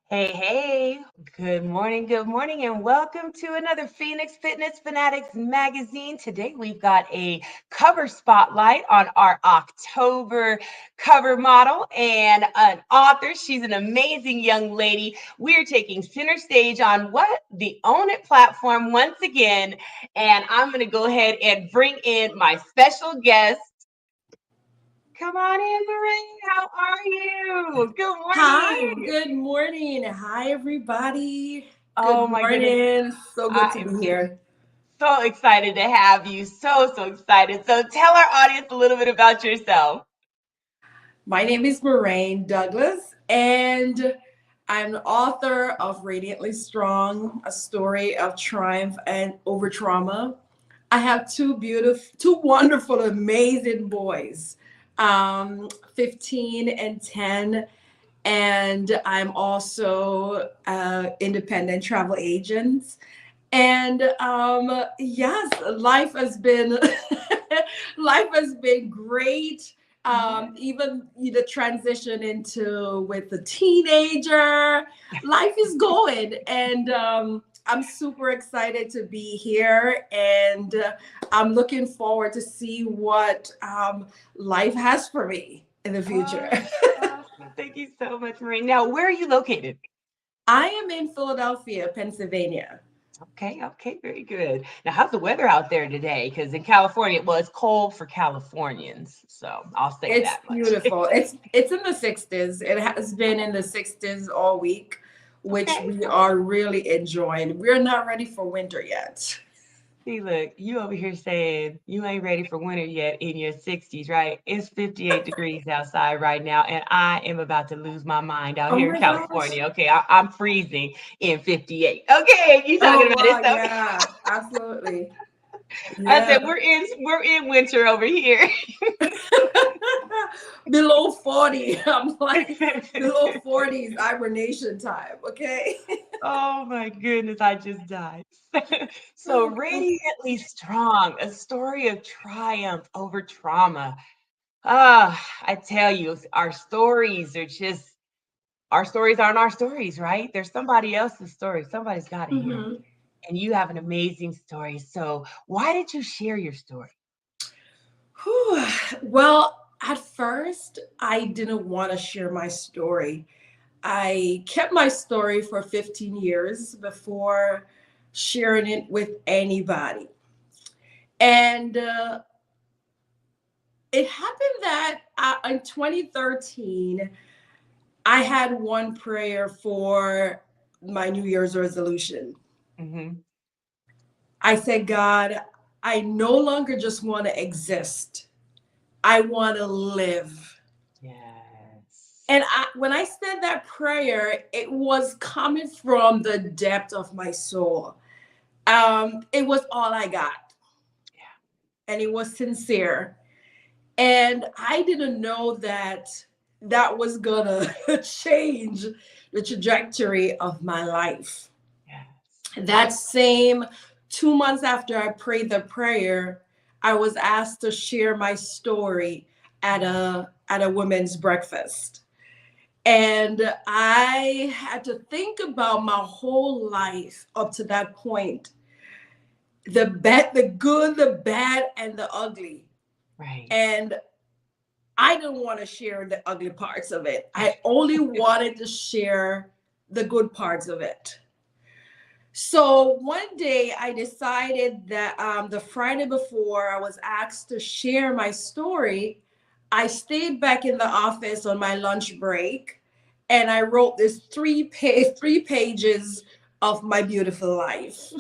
Hey, good morning, and welcome to another Phoenix Fitness Fanatics magazine. Today we've got a cover spotlight on our October cover model and an author. She's an amazing young lady. We're taking center stage on the Own It platform once again, and I'm going to go ahead and bring in my special guest. Come on in, Maraine. How are you? Good Hi, morning. good morning. Hi, everybody. Oh Good my goodness. morning. So good I to am be here. so excited to have you. So excited. So tell our audience a little bit about yourself. My name is Maraine Douglas, and I'm the author of Radiantly Strong, a story of triumph and over trauma. I have two wonderful, amazing boys, 15 and 10. And I'm also independent travel agent. And yes, life has been life has been great. Yeah. Even the transition into with the teenager, life is going, and I'm super excited to be here, and I'm looking forward to see what life has for me in the future. Oh, awesome. Thank you so much, Maraine. Now, where are you located? I am in Philadelphia, Pennsylvania. Okay, very good. Now, how's the weather out there today? Because in California, well, it's cold for Californians, so I'll say It's that much. beautiful. It's in the 60s. It has been in the 60s all week, which Okay. we are really enjoying. We're not ready for winter yet. See, look, you over here saying you ain't ready for winter yet in your 60s, right? It's 58 degrees outside right now, and I am about to lose my mind out Oh here in my gosh. California. Okay, I'm freezing in 58. Okay, you talking Oh about it? wow, So yeah, absolutely. I Yeah. said we're in winter over here. Below 40. I'm like below 40s hibernation time, okay? Oh my goodness, I just died. So radiantly strong, a story of triumph over trauma. I tell you, our stories aren't our stories, right? There's somebody else's story. Somebody's got to hear them. Mhm. And you have an amazing story. So, why did you share your story? Whew. Well, at first, I didn't want to share my story. I kept my story for 15 years before sharing it with anybody. And it happened that in 2013, I had one prayer for my New Year's resolution. Hmm. I said, God, I no longer just want to exist, I want to live. Yes. And when I said that prayer, it was coming from the depth of my soul. It was all I got, Yeah. and it was sincere. And I didn't know that that was gonna change the trajectory of my life. Yes. That same 2 months after I prayed the prayer, I was asked to share my story at a women's breakfast. And I had to think about my whole life up to that point, the good, the bad, and the ugly. Right. And I didn't want to share the ugly parts of it. I only wanted to share the good parts of it. So one day I decided that the Friday before I was asked to share my story, I stayed back in the office on my lunch break, and I wrote this three pages of my beautiful life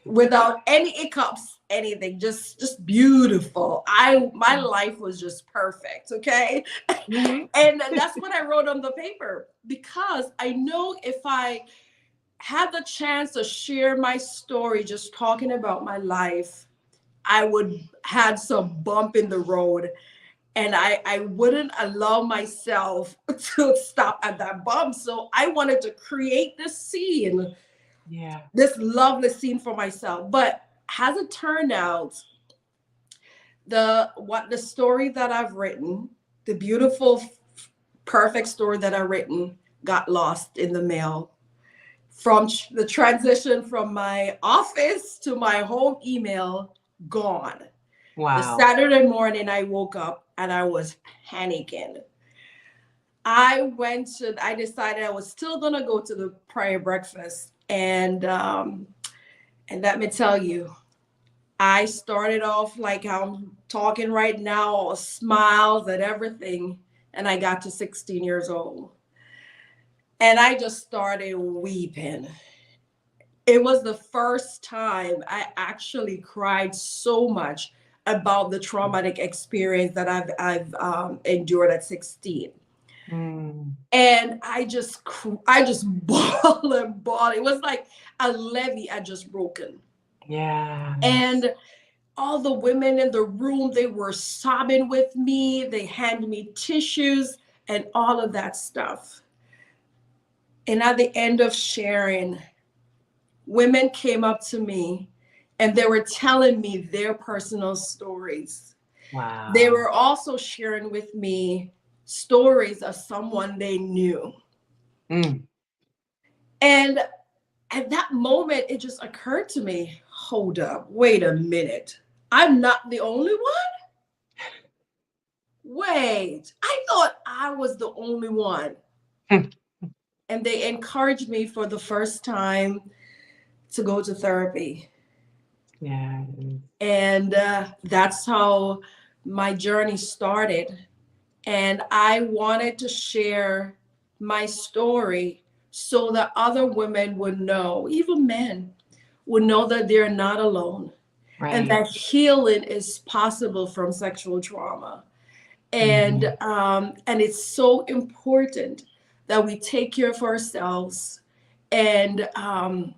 without any hiccups, anything, just beautiful. My life was just perfect, okay? Hmm. And that's what I wrote on the paper, because I know if I had the chance to share my story, just talking about my life, I would had some bump in the road, and I wouldn't allow myself to stop at that bump. So I wanted to create this scene, Yeah. this lovely scene for myself. But as it turned out, the story that I've written, the beautiful, perfect story that I've written, got lost in the mail. From the transition from my office to my home email, gone. The Wow. Saturday morning, I woke up and I was panicking. I decided I was still gonna go to the prayer breakfast, and let me tell you, I started off like I'm talking right now, all smiles and everything, and I got to 16 years old, and I just started weeping. It was the first time I actually cried so much about the traumatic experience that I've endured at 16. Mm. And I just bawled and bawled. It was like a levee had just broken. Yeah. And all the women in the room, they were sobbing with me. They handed me tissues and all of that stuff. And at the end of sharing, women came up to me and they were telling me their personal stories. Wow. They were also sharing with me stories of someone they knew. Mm. And at that moment, it just occurred to me, hold up, wait a minute. I'm not the only one? Wait, I thought I was the only one. And they encouraged me for the first time to go to therapy. Yeah. And that's how my journey started. And I wanted to share my story so that other women would know, even men would know that they're not alone and Right. that healing is possible from sexual trauma. Mhm. And it's so important that we take care of ourselves and um,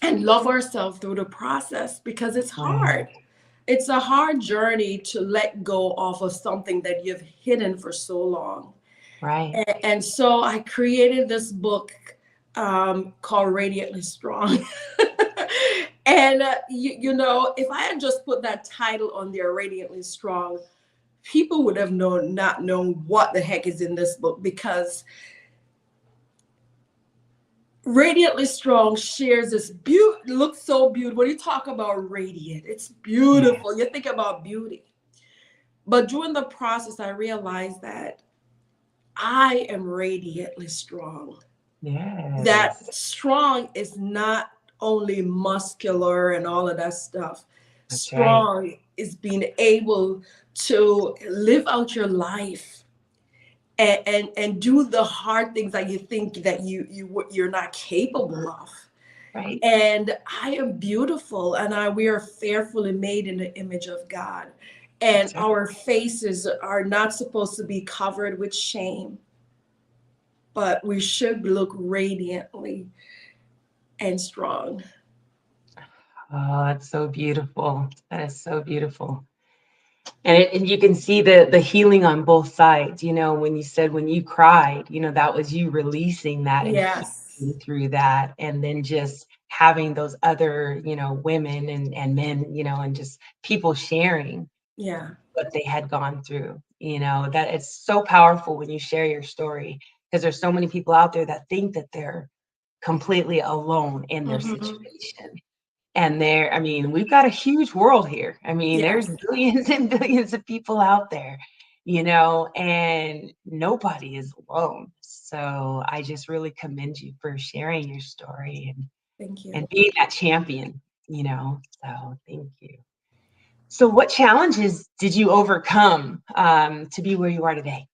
and love ourselves through the process because it's Right. hard. It's a hard journey to let go off of something that you've hidden for so long. Right. And so I created this book called Radiantly Strong. And, you know, if I had just put that title on there, Radiantly Strong, people would have not known what the heck is in this book because Radiantly Strong shares this beauty, looks so beautiful. When you talk about radiant, it's beautiful. Yes. You think about beauty. But during the process, I realized that I am radiantly strong. Yes. That strong is not only muscular and all of that stuff. That's right. Strong is being able to live out your life and do the hard things that you think that you're not capable of. Right. And I am beautiful, and we are fearfully made in the image of God. And That's right. our faces are not supposed to be covered with shame, but we should look radiantly and strong. Oh, that's so beautiful. That is so beautiful. And you can see the healing on both sides. You know, when you said when you cried, you know, that was you releasing that and Yes. healing through that. And then just having those other, you know, women and men, you know, and just people sharing Yeah. what they had gone through. You know, that it's so powerful when you share your story because there's so many people out there that think that they're completely alone in their Hmm. situation. And there, I mean, we've got a huge world here. I mean, there's Yes. billions and billions of people out there, you know, and nobody is alone. So I just really commend you for sharing your story Thank you. and being that champion, you know. So thank you. So what challenges did you overcome to be where you are today?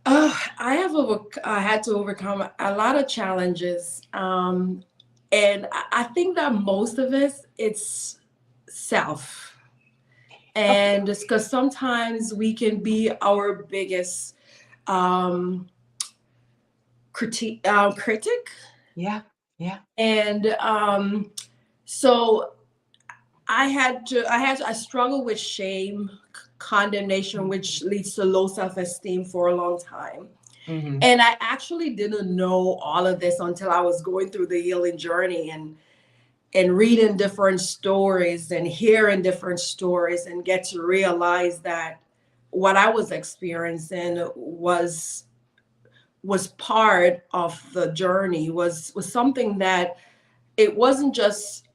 I had to overcome a lot of challenges, and I think that most of it it's self, Okay. and it's because sometimes we can be our biggest um, critic, Yeah. Yeah. and so I struggle with shame, condemnation, which leads to low self-esteem for a long time. Mm-hmm. And I actually didn't know all of this until I was going through the healing journey and reading different stories and hearing different stories and get to realize that what I was experiencing was part of the journey, was something that it wasn't just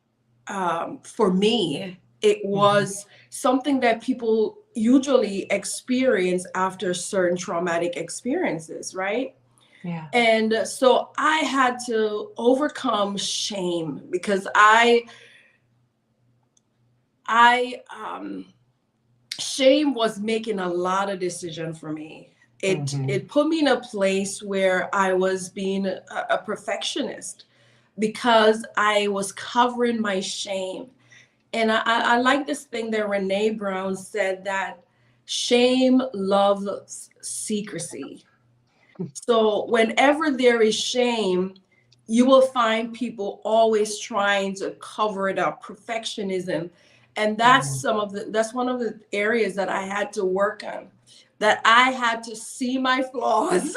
for me. It was something that people usually experience after certain traumatic experiences, right? Yeah. And so I had to overcome shame because shame was making a lot of decision for me. It put me in a place where I was being a perfectionist because I was covering my shame. And I like this thing that Renee Brown said, that shame loves secrecy. So whenever there is shame, you will find people always trying to cover it up, perfectionism. And that's one of the areas that I had to work on, that I had to see my flaws.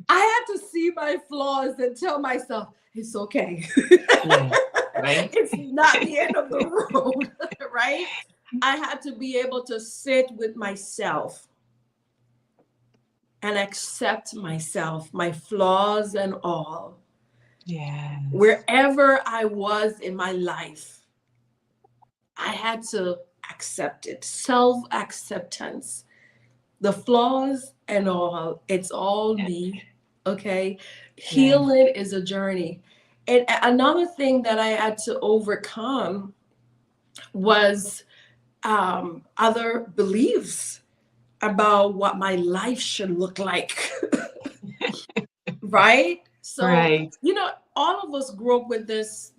I had to see my flaws and tell myself, it's okay. Yeah. Right. It's not the end of the road, right? I had to be able to sit with myself and accept myself, my flaws and all. Yes. Wherever I was in my life, I had to accept it. Self-acceptance. The flaws and all, it's all me. Okay. Yeah. Healing is a journey. And another thing that I had to overcome was other beliefs about what my life should look like. Right? So, Right. all of us grew up with this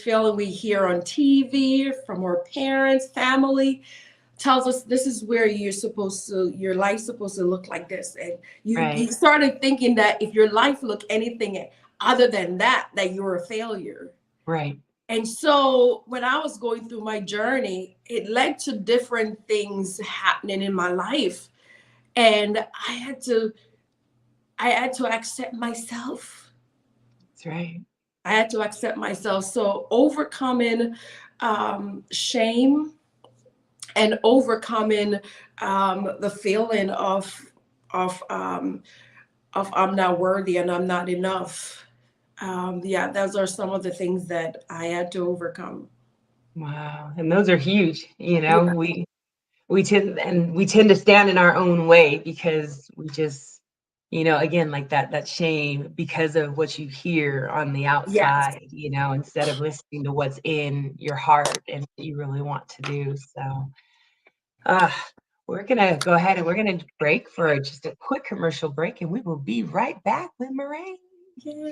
feeling we hear on TV from our parents, family tells us this is where your life's supposed to look like this. And you Right. started thinking that if your life looked anything other than that you're a failure. Right. And so when I was going through my journey, it led to different things happening in my life. And I had to accept myself. That's right. I had to accept myself. So overcoming shame and overcoming the feeling of I'm not worthy and I'm not enough. Yeah, those are some of the things that I had to overcome. Wow. And those are huge. Yeah. We tend to stand in our own way because we just, again, like that shame because of what you hear on the Yes. outside, instead of listening to what's in your heart and what you really want to do. So uh we're gonna go ahead and we're gonna break for just a quick commercial break, and we will be right back with Maraine. Yeah.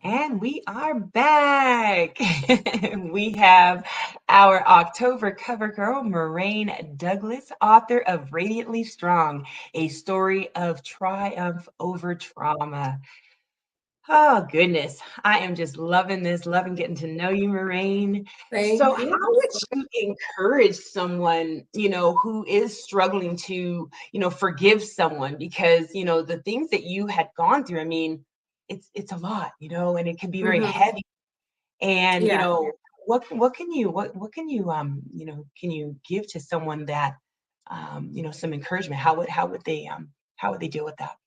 And we are back. We have our October cover girl, Maraine Douglas, author of Radiantly Strong, a story of triumph over trauma. Oh, goodness. I am just loving this, loving getting to know you, Maraine. So, Thank how you. would you encourage someone, who is struggling to, forgive someone? Because, the things that you had gone through, I mean, it's a lot, and it can be very Mhm. heavy. And, Yeah. what can you can you give to someone that some encouragement? How would they deal with that?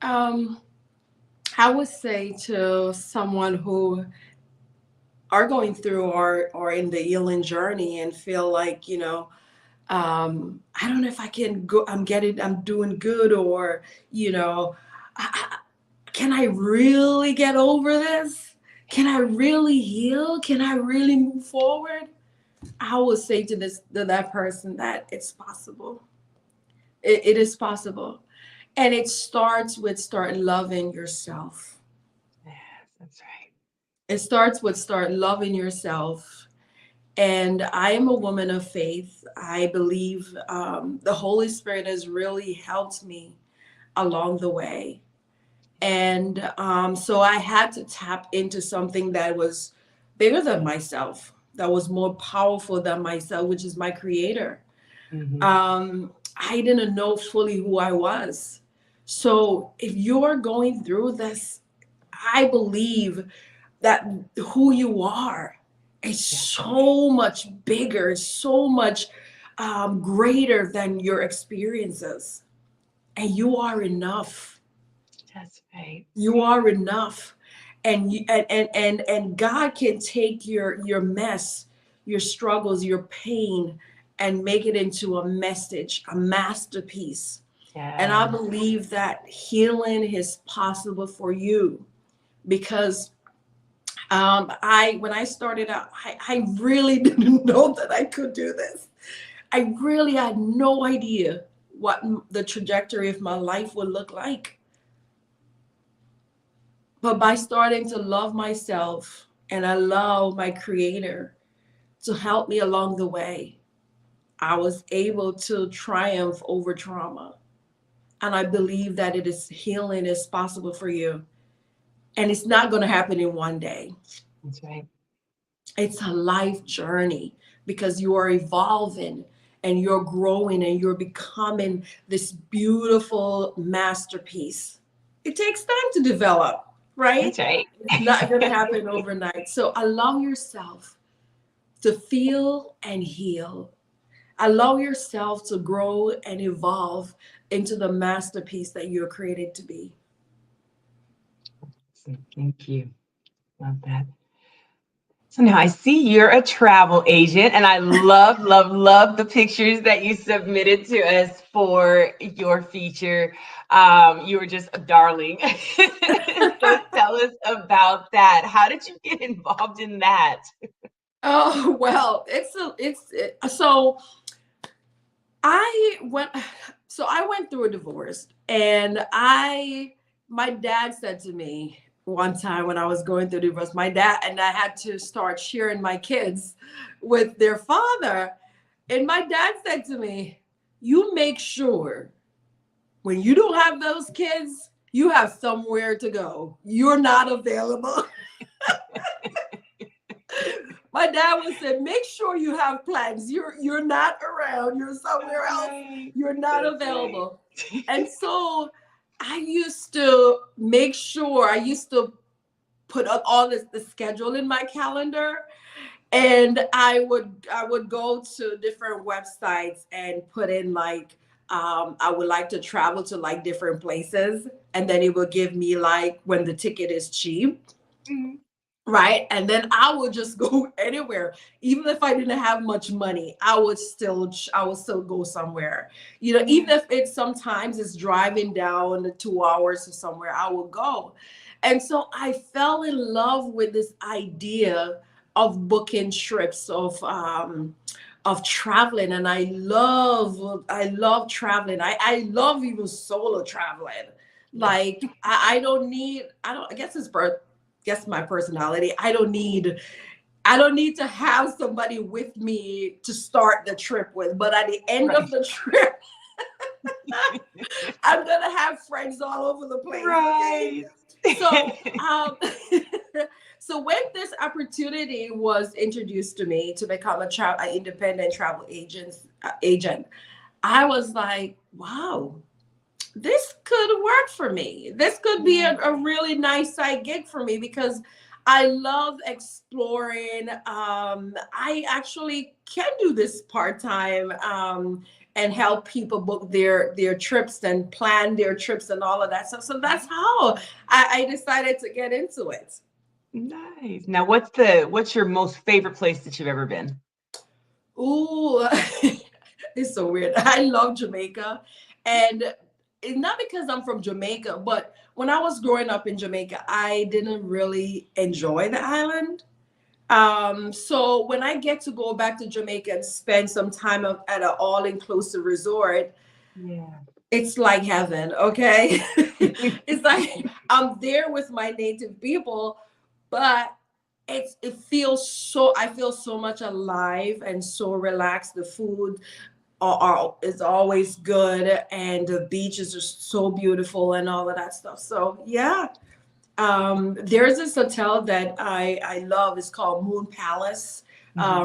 Um, I would say to someone who are going through or in the healing journey and feel like, I don't know if I can go, I'm doing good, or, can I really get over this? Can I really heal? Can I really move forward? I would say to that person that it's possible. It is possible. And it starts with start loving yourself. Yes, that's right. It starts with start loving yourself. And I am a woman of faith. I believe the Holy Spirit has really helped me along the way. And so I had to tap into something that was bigger than myself, that was more powerful than myself, which is my creator. I didn't know fully who I was. So if you're going through this, I believe that who you are is so much bigger, so much greater than your experiences. And you are enough. That's right. You are enough. And and God can take your mess, your struggles, your pain, and make it into a message, a masterpiece. And I Yeah. believe that healing is possible for you because when I started out, I really didn't know that I could do this. I really had no idea what the trajectory of my life would look like. But by starting to love myself and allow my creator to help me along the way, I was able to triumph over trauma. And I believe that it is healing is possible for you. And it's not going to happen in one day. That's right. It's a life journey because you are evolving and you're growing and you're becoming this beautiful masterpiece. It takes time to develop, That's right? right. It's not going to happen overnight. So allow yourself to feel and heal. Allow yourself to grow and evolve into the masterpiece that you're created to be. Thank you. Love that. So now I see you're a travel agent, and I love, love, love the pictures that you submitted to us for your feature. You were just a darling. So tell us about that. How did you get involved in that? Oh, well, so I went I went through a divorce and my dad said to me one time when I was going through divorce, my dad and I had to start sharing my kids with their father. And my dad said to me, you make sure when you don't have those kids, you have somewhere to go. You're not available. My dad would say, make sure you have plans. You're not around. You're somewhere else. Right. You're not That's available. right. And so I used to make sure, I used to put up all this the schedule in my calendar. And I would go to different websites and put in like I would like to travel to like different places. And then it will give me like when the ticket is cheap. Mhm. Right. And then I would just go anywhere. Even if I didn't have much money, I would still go somewhere. Even if it's sometimes it's driving down the 2 hours to somewhere, I will go. And so I fell in love with this idea of booking trips of traveling. And I love traveling. I love even solo traveling. Yeah. Like I guess guess my personality. I don't need to have somebody with me to start the trip with, but at the end of Right. the trip, I'm gonna have friends all over the place. Okay. Right. So so when this opportunity was introduced to me to become an independent travel agent, I was like, wow, this could work for me. This could be a really nice side gig for me because I love exploring. I actually can do this part-time and help people book their trips and plan their trips and all of that stuff. So that's how I decided to get into it. Nice. Now, what's your most favorite place that you've ever been? Ooh, it's so weird. I love Jamaica. And it's not because I'm from Jamaica, but when I was growing up in Jamaica, I didn't really enjoy the island. So when I get to go back to Jamaica and spend some time at an all-inclusive resort, Yeah. it's like heaven, okay? It's like I'm there with my native people, but it feels so, I feel so much alive and so relaxed. The food is always good, and the beaches are so beautiful and all of that stuff. So yeah. There's this hotel that I love. It's called Moon Palace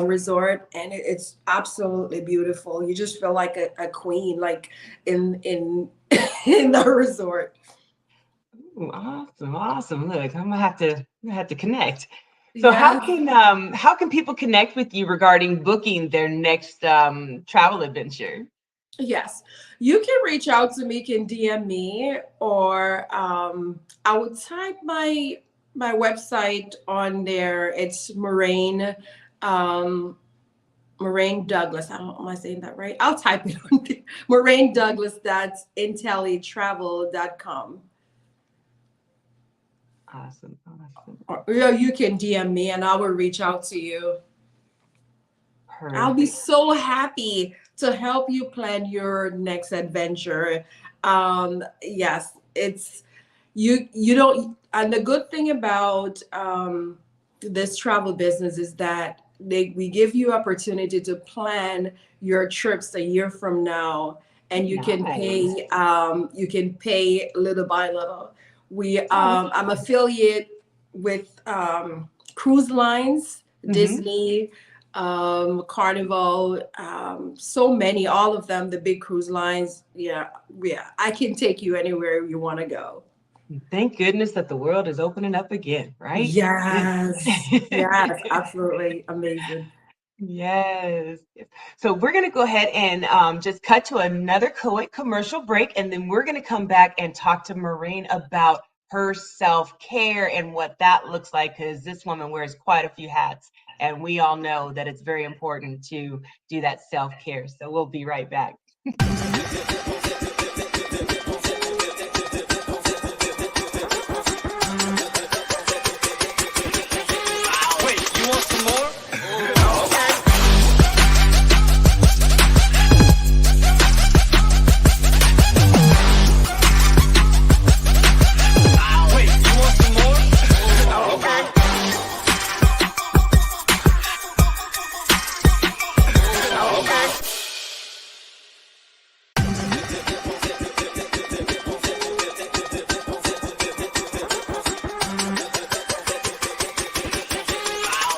Resort, and it's absolutely beautiful. You just feel like a queen, like in in the resort. Ooh, awesome, awesome. Look, I'm gonna have to connect. So Yeah. how can people connect with you regarding booking their next travel adventure? Yes, you can reach out to me, can DM me, or I would type my website on there. It's um, Maraine Douglas. I don't, am I saying that right? I'll type it on there. Maraine Douglas. That's intellitravel.com. Awesome, awesome. Or you can DM me, and I will reach out to you. I'll be Perfect. so happy to help you plan your next adventure. Yes, it's you don't, and the good thing about this travel business is that we give you opportunity to plan your trips a year from now, and Nice. you can pay little by little. Oh, that's I'm cool. affiliate with cruise lines, Hmm. Disney, Carnival, so many, all of them, the big cruise lines. Yeah, yeah, I can take you anywhere you want to go. Thank goodness that the world is opening up again, right? Yes, yes, absolutely amazing. Yes. Yes. So we're going to go ahead and just cut to another commercial break, and then we're going to come back and talk to Maraine about her self-care and what that looks like, because this woman wears quite a few hats, and we all know that it's very important to do that self-care. So we'll be right back. Wait, you want some more? Wait, you want some more? Okay.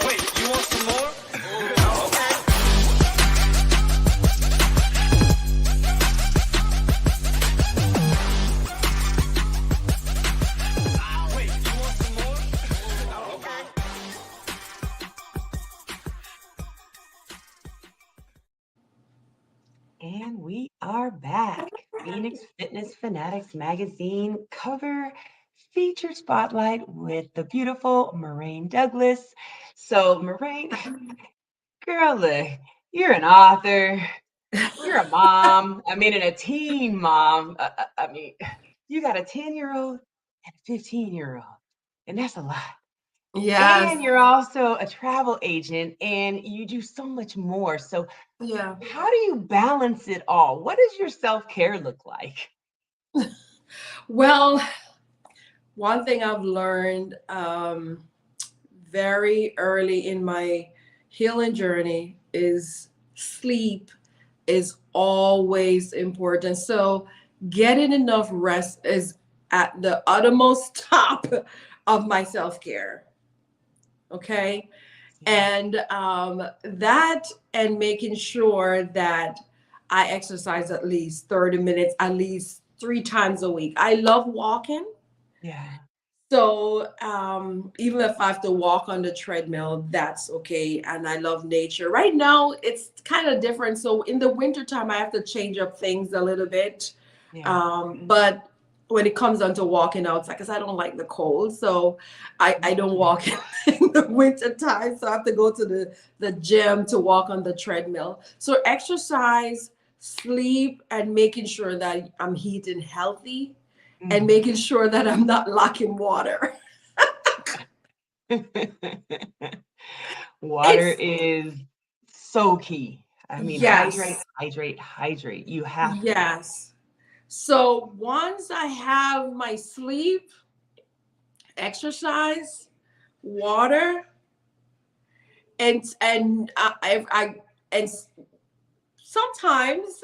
Wait, you want some more? Wait, you want some more? And we are back. Phoenix Fitness Fanatics Magazine cover feature spotlight with the beautiful Maraine Douglas. So, Maraine, girl, look, you're an author, you're a mom, I mean, and a teen mom. I mean, you got a 10-year-old and a 15-year-old, and that's a lot. Yes, And you're also a travel agent and you do so much more. So, yeah. how do you balance it all? What does your self-care look like? Well, one thing I've learned very early in my healing journey is sleep is always important. So getting enough rest is at the uttermost top of my self-care. Okay. And that, and making sure that I exercise at least 30 minutes, at least 3 times a week. I love walking. Yeah. So even if I have to walk on the treadmill, that's okay. And I love nature. Right now, it's kind of different. So in the wintertime, I have to change up things a little bit. Yeah. But when it comes down to walking outside, because I don't like the cold, so I don't Mhm. walk in the winter time. So I have to go to the gym to walk on the treadmill. So exercise, sleep, and making sure that I'm eating healthy, and Mhm. making sure that I'm not lacking water. Water It's is so key. I mean, hydrate, yes, hydrate, hydrate. You have to. yes. So once I have my sleep, exercise, water, and and sometimes,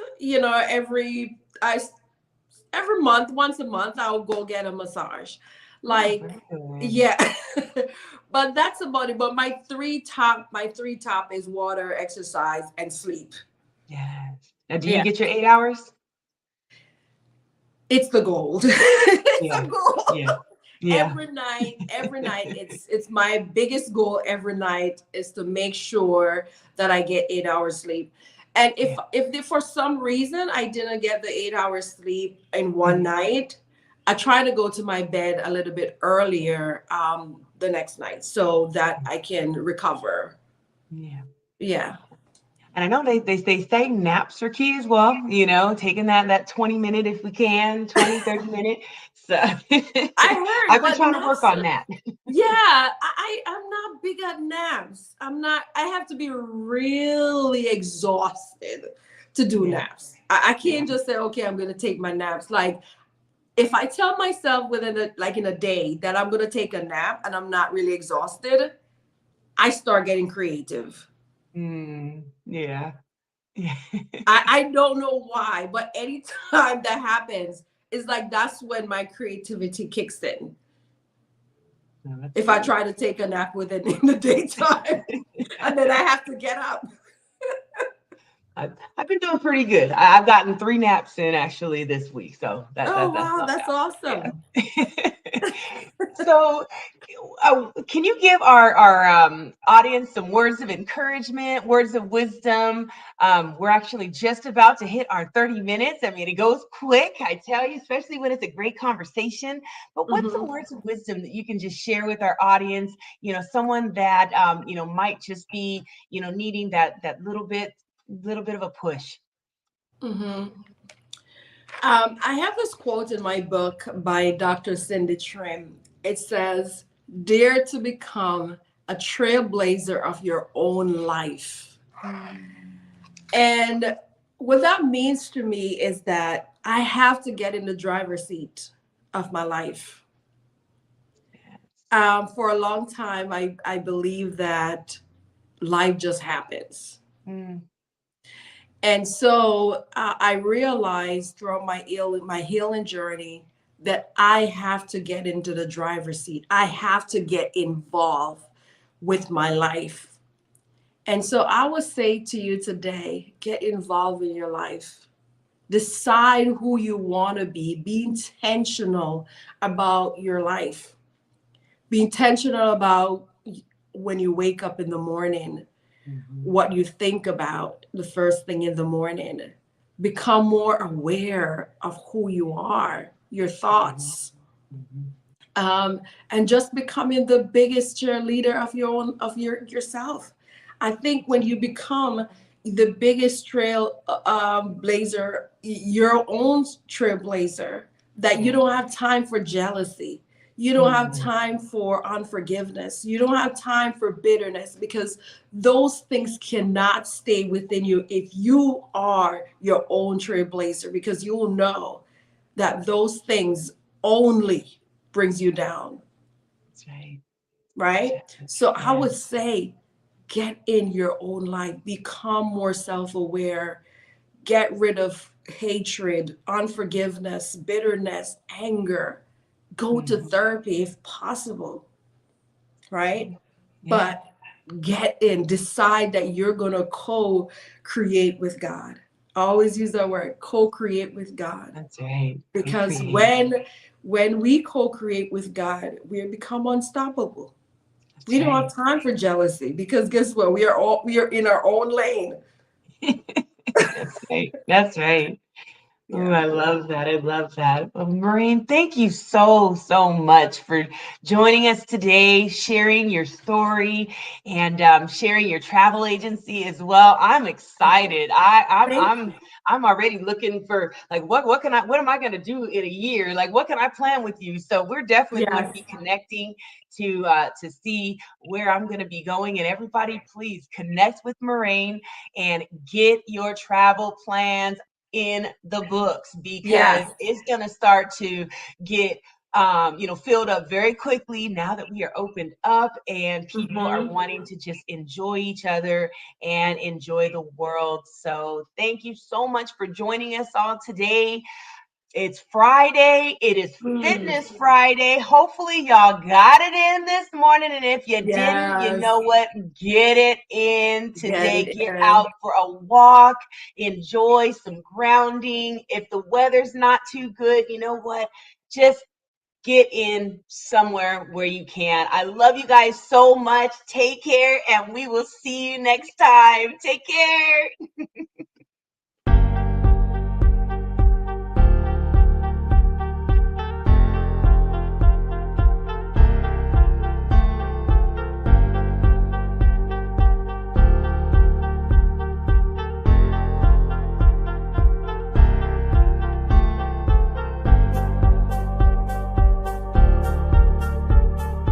every month, once a month, I'll go get a massage. Oh, Like, very good. yeah. But that's about it. But my three top is water, exercise, and sleep. Yes. Now, do you Yeah. get your 8 hours? It's the gold. It's Yeah. a goal. Yeah. Yeah. Every night, it's my biggest goal every night is to make sure that I get 8 hours sleep. And Yeah. for some reason I didn't get the 8 hours sleep in one Mhm. night, I try to go to my bed a little bit earlier the next night so that I can recover. Yeah. Yeah. And I know they say naps are key as well, taking that 20 minute if we can, 20, 30 minute. So I heard, I've been but trying to work naps. on that. Yeah, I'm not big at naps. I'm not. I have to be really exhausted to do Yeah. naps. I Yeah. can't just say, okay, I'm gonna take my naps. Like, if I tell myself in a day that I'm gonna take a nap and I'm not really exhausted, I start getting creative. Yeah. Yeah. I don't know why, but anytime that happens, it's like that's when my creativity kicks in. No, that's If I good. try to take a nap with it in the daytime, and then I have to get up. I've been doing pretty good. I've gotten 3 naps in actually this week, so Oh that's wow, not that's awesome. bad. Yeah. So, can you give our audience some words of encouragement, words of wisdom? We're actually just about to hit our 30 minutes. I mean, it goes quick, I tell you, especially when it's a great conversation. But what's some Mhm. words of wisdom that you can just share with our audience? Someone that might just be needing that little bit of a push. Mhm. I have this quote in my book by Dr. Cindy Trim. It says, "Dare to become a trailblazer of your own life." And what that means to me is that I have to get in the driver's seat of my life. For a long time, I believe that life just happens. Mm, And so I realized throughout my healing journey that I have to get into the driver's seat. I have to get involved with my life. And so I would say to you today, get involved in your life. Decide who you want to be. Be intentional about your life. Be intentional about when you wake up in the morning, mhm, what you think about the first thing in the morning. Become more aware of who you are, your mhm, thoughts, mhm. and just becoming the biggest cheerleader of yourself. I think when you become the biggest trail blazer, your own trailblazer, that you Yeah. don't have time for jealousy. You don't have Mhm, time for unforgiveness. You don't have time for bitterness because those things cannot stay within you if you are your own trailblazer, because you will know that those things only brings you down, that's right. That's right? right. So I Yeah. would say get in your own life, become more self-aware, get rid of hatred, unforgiveness, bitterness, anger. Go to Mhm. therapy if possible, right? Yeah. Yeah. But get in, decide that you're going to co-create with God. I always use that word, co-create with God, That's right. because Co-create. when we co-create with God, we become unstoppable. That's We don't right. have time for jealousy because guess what? We are in our own lane. That's right. That's right. Oh, Yeah. I love that. I love that. Well, Maraine, thank you so much for joining us today, sharing your story and sharing your travel agency as well. I'm excited. Thank I'm already looking for like what am I going to do in a year? Like what can I plan with you? So we're definitely going to Yes. be connecting to see where I'm going to be going. And everybody, please connect with Maraine and get your travel plans in the books because Yes. it's going to start to get filled up very quickly now that we are opened up and people are Mhm. wanting to just enjoy each other and enjoy the world. So thank you so much for joining us all today. It's Friday. It is Mm. Fitness Friday. Hopefully, y'all got it in this morning. And if you didn't, you Yes. know what? Get it in Get today. it Get in. out for a walk. Enjoy some grounding. If the weather's not too good, you know what? Just get in somewhere where you can. I love you guys so much. Take care, and we will see you next time. Take care.